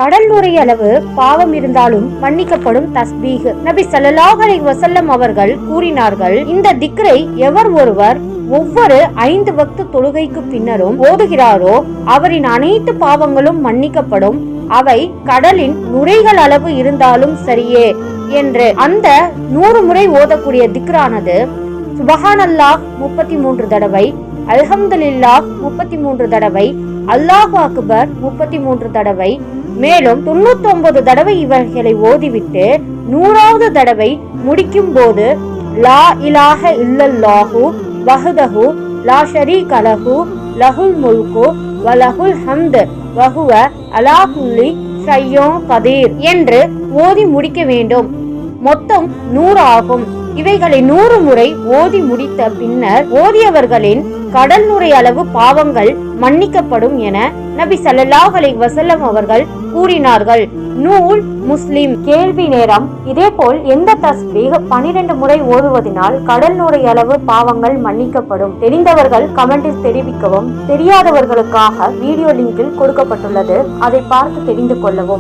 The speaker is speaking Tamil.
கடல் நுரையளவு பாவம் இருந்தாலும் மன்னிக்கப்படும் தஸ்பீஹ். நபி ஸல்லல்லாஹு அலைஹி வஸல்லம் அவர்கள் கூறினார்கள், இந்த திக்ரை எவர் ஒருவர் ஒவ்வொரு 5 வக்து தொழுகைக்கு பின்னரும் ஓதுகிறாரோ அவரின் அனைத்து பாவங்களும் மன்னிக்கப்படும், அவை கடலின் நுரைகள் அளவு இருந்தாலும் சரியே என்று. அந்த 100 முறை ஓதக்கூடிய திக்ரானது சுபஹானல்லாஹ் 33 தடவை, அல்ஹம்துலில்லாஹ் 33 தடவை, அல்லாஹு அக்பர் 33 தடவை, மேலும் 99 தடவை இவர்களை ஓதிவிட்டு 100வது தடவை முடிக்கும் போது லா இலாஹ இல்லல்லாஹு வஹ்தஹு லா ஷரீக லஹு லஹுல் முல்கு வ லஹுல் ஹம்து வ ஹுவ அலா குல்லி ஷைஇன் கதீர் என்று ஓதி முடிக்க வேண்டும். மொத்தம் 100 ஆகும். இவைகளை 100 முறை ஓதி முடித்த பின்னர் ஓதியவர்களின் கடல் நுரை அளவு பாவங்கள் மன்னிக்கப்படும் என நபி ஸல்லல்லாஹு அலைஹி வஸல்லம் அவர்கள் கூறினார்கள். நூல் முஸ்லிம். கேள்வி நேரம். இதேபோல் எந்த தஸ்பீஹ் 12 முறை ஓதுவதனால் கடல் நுரை அளவு பாவங்கள் மன்னிக்கப்படும்? தெரிந்தவர்கள் கமெண்டில் தெரிவிக்கவும். தெரியாதவர்களுக்காக வீடியோ லிங்கில் கொடுக்கப்பட்டுள்ளது, அதை பார்த்து தெரிந்து கொள்ளவும்.